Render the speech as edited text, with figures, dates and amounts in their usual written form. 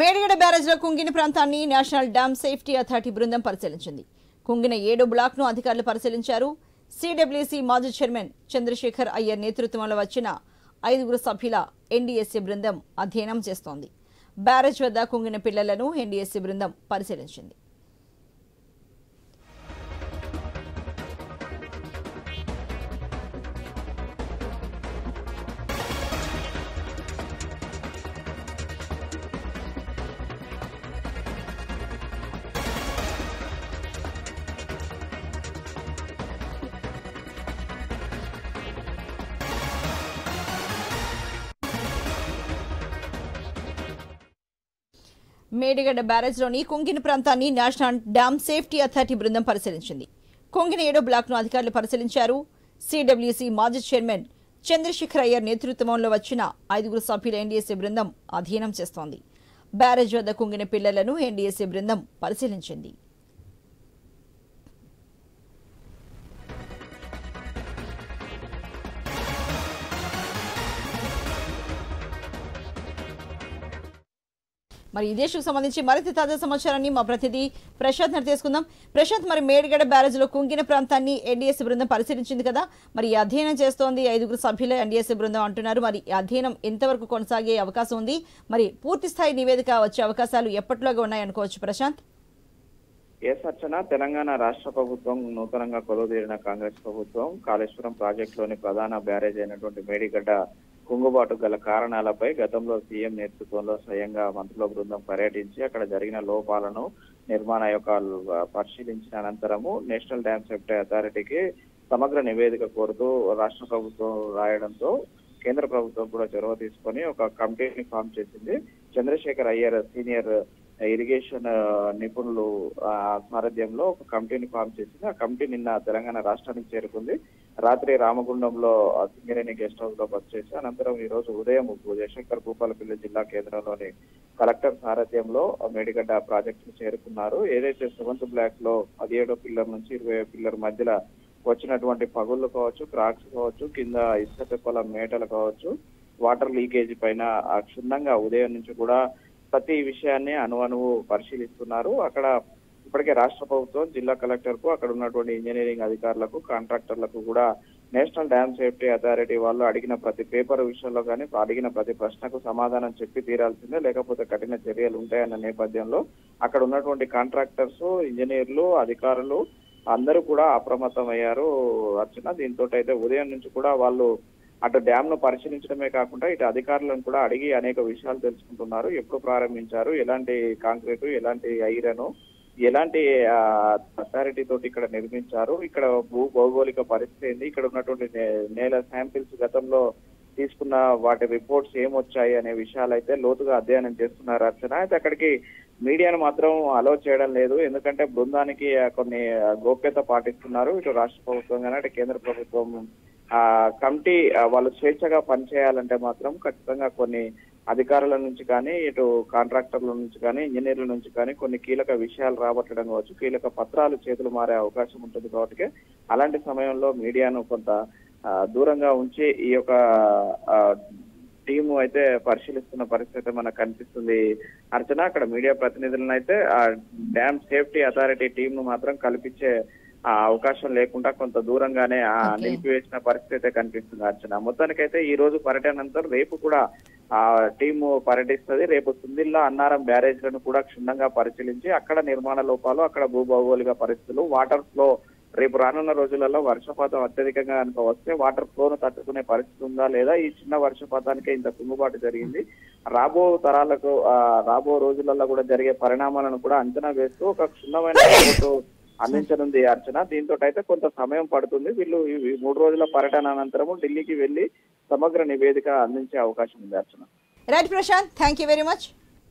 మేడిగడ బ్యారేజ్లో కుంగిన ప్రాంతాన్ని national dam safety authority బృందం పరిశీలించింది. కుంగిన 7 బ్లాక్ను అధికారులు పరిశీలించారు. సిడబ్ల్యూసీ మాజీ చైర్మన్ చంద్రశేఖర్ అయ్యర్ నేతృత్వంలో వచ్చిన 5 సభ్యుల ఎన్డీఎస్సీ బృందం అధ్యయనం చేస్తోంది. బ్యారేజ్ వద్ద కుంగిన పిల్లలను ఎన్డీఎస్సీ బృందం పరిశీలించింది. మేడిగడ్డ బ్యారేజ్లోని కుంగిన ప్రాంతాన్ని నేషనల్ డ్యామ్ సేఫ్టీ అథారిటీ బృందం పరిశీలించింది. కుంగిన 7 బ్లాక్ను అధికారులు పరిశీలించారు. సిడబ్ల్యూసీ మాజీ చైర్మన్ చంద్రశేఖర్ అయ్యర్ నేతృత్వంలో వచ్చిన 5 సభ్యుల ఎన్డీఎస్సీ బృందం అధ్యయనం చేస్తోంది. బ్యారేజ్ వద్ద కుంగిన పిల్లలను ఎన్డీఎస్సీ బృందం పరిశీలించింది. మరి ఇదే ఇష్యూకి సంబంధించి మరింత తాజా సమాచారాన్ని మా ప్రతినిధి ప్రశాంత్ నడి తీసుకుందాం. ప్రశాంత్, మరి మేడిగడ బ్యారేజ్లో కుంగిన ప్రాంతాన్ని ఎన్డీఎస్సీ బృందం పరిశీలించింది కదా, మరి ఈ అధ్యయనం చేస్తోంది 5 సభ్యుల ఎన్డీఎస్సీ బృందం అంటున్నారు. మరి ఈ అధ్యయనం ఎంతవరకు కొనసాగే అవకాశం ఉంది? మరి పూర్తి స్థాయి నివేదిక వచ్చే అవకాశాలు ఎప్పటిలోగా ఉన్నాయనుకోవచ్చు ప్రశాంత్? అర్చన, తెలంగాణ రాష్ట్ర ప్రభుత్వం నూతనంగా కొలువుదీరిన కాంగ్రెస్ ప్రభుత్వం కాళేశ్వరం ప్రాజెక్టులోని ప్రధాన బ్యారేజ్ అయినటువంటి మేడిగడ్డ కుంగుబాటు గల కారణాలపై గతంలో సీఎం నేతృత్వంలో స్వయంగా మంత్రుల బృందం పర్యటించి అక్కడ జరిగిన లోపాలను నిర్మాణ యొక్క పరిశీలించిన అనంతరము నేషనల్ డ్యామ్ సేఫ్టీ అథారిటీకి సమగ్ర నివేదిక కోరుతూ రాష్ట్ర ప్రభుత్వం రాయడంతో కేంద్ర ప్రభుత్వం కూడా చొరవ తీసుకొని ఒక కమిటీని ఫామ్ చేసింది. చంద్రశేఖర్ అయ్యర్ సీనియర్ ఇరిగేషన్ నిపుణులు సారథ్యంలో ఒక కమిటీని ఫామ్ చేసింది. ఆ కమిటీ నిన్న తెలంగాణ రాష్ట్రానికి చేరుకుంది. రాత్రి రామగుండంలో సింగరేణి గెస్ట్ హౌస్ లో బస చేసి అనంతరం ఈ రోజు ఉదయం జయశంకర్ భూపాలపల్లి జిల్లా కేంద్రంలోని కలెక్టర్ సారథ్యంలో మేడిగడ్డ ప్రాజెక్టు చేరుకున్నారు. ఏదైతే 7th బ్లాక్ లో 17 పిల్లర్ నుంచి 20 పిల్లర్ మధ్యలో వచ్చినటువంటి పగుళ్లు కావచ్చు, క్రాక్స్ కావచ్చు, కింద ఇసుక తెప్పల మేటలు కావచ్చు, వాటర్ లీకేజీ పైన క్షుణ్ణంగా ఉదయం నుంచి కూడా ప్రతి విషయాన్ని అణువణువు పరిశీలిస్తున్నారు. అక్కడ ఇప్పటికే రాష్ట్ర ప్రభుత్వం జిల్లా కలెక్టర్ కు అక్కడ ఉన్నటువంటి ఇంజనీరింగ్ అధికారులకు కాంట్రాక్టర్లకు కూడా నేషనల్ డ్యామ్ సేఫ్టీ అథారిటీ వాళ్ళు అడిగిన ప్రతి పేపర్ విషయంలో కానీ అడిగిన ప్రతి ప్రశ్నకు సమాధానం చెప్పి తీరాల్సిందే, లేకపోతే కఠిన చర్యలు ఉంటాయన్న నేపథ్యంలో అక్కడ ఉన్నటువంటి కాంట్రాక్టర్స్, ఇంజనీర్లు, అధికారులు అందరూ కూడా అప్రమత్తం అయ్యారు అర్చన. దీంతో అయితే ఉదయం నుంచి కూడా వాళ్ళు అటు డ్యామ్ ను పరిశీలించడమే కాకుండా ఇటు అధికారులను కూడా అడిగి అనేక విషయాలు తెలుసుకుంటున్నారు. ఎప్పుడు ప్రారంభించారు, ఎలాంటి కాంక్రీటు, ఎలాంటి ఐరన్, ఎలాంటి అథారిటీ తోటి ఇక్కడ నిర్మించారు, ఇక్కడ భౌగోళిక పరిస్థితి ఏంది, ఇక్కడ ఉన్నటువంటి నేల శాంపిల్స్ గతంలో తీసుకున్న వాటి రిపోర్ట్స్ ఏమొచ్చాయి అనే విషయాలు అయితే లోతుగా అధ్యయనం చేస్తున్నారు అర్చన. అయితే అక్కడికి మీడియాను మాత్రం అలో చేయడం లేదు, ఎందుకంటే బృందానికి కొన్ని గోప్యత పాటిస్తున్నారు. ఇటు రాష్ట్ర ప్రభుత్వం కానీ అటు కేంద్ర ప్రభుత్వం కమిటీ వాళ్ళు స్వేచ్ఛగా పనిచేయాలంటే మాత్రం ఖచ్చితంగా కొన్ని అధికారుల నుంచి కానీ ఇటు కాంట్రాక్టర్ల నుంచి కానీ ఇంజనీర్ల నుంచి కానీ కొన్ని కీలక విషయాలు రాబట్టడం కావచ్చు, కీలక పత్రాలు చేతులు మారే అవకాశం ఉంటుంది. కాబట్టి అలాంటి సమయంలో మీడియాను కొంత దూరంగా ఉంచి ఈ యొక్క టీము అయితే పరిశీలిస్తున్న పరిస్థితి మనకు కనిపిస్తుంది అర్చన. అక్కడ మీడియా ప్రతినిధులను అయితే ఆ డ్యామ్ సేఫ్టీ అథారిటీ టీమ్ ను మాత్రం కల్పించే అవకాశం లేకుండా కొంత దూరంగానే నిలిపివేసిన పరిస్థితి కనిపిస్తుంది అర్చన. మొత్తానికైతే ఈ రోజు పర్యటనంతరం రేపు కూడా ఆ టీము పర్యటిస్తుంది. రేపు సుందిల్లా, అన్నారం బ్యారేజ్లను కూడా క్షుణ్ణంగా పరిశీలించి అక్కడ నిర్మాణ లోపాలు, అక్కడ భూభౌగోళిక పరిస్థితులు, వాటర్ ఫ్లో, రేపు రానున్న రోజులలో వర్షపాతం అత్యధికంగా కనుక వస్తే వాటర్ ఫ్లోను తట్టుకునే పరిస్థితి ఉందా లేదా, ఈ చిన్న వర్షపాతానికే ఇంత కుంగుబాటు జరిగింది, రాబో తరాలకు రాబో రోజులలో కూడా జరిగే పరిణామాలను కూడా అంచనా వేస్తూ ఒక క్షుణ్ణమైన రిపోర్టు అందించనుంది అర్చన. దీంతో అయితే కొంత సమయం పడుతుంది. వీళ్ళు ఈ 3 రోజుల పర్యటన అనంతరము ఢిల్లీకి వెళ్లి సమగ్ర నివేదిక అందించే అవకాశం ఉంది Archana. Right Prashanth, thank you very much.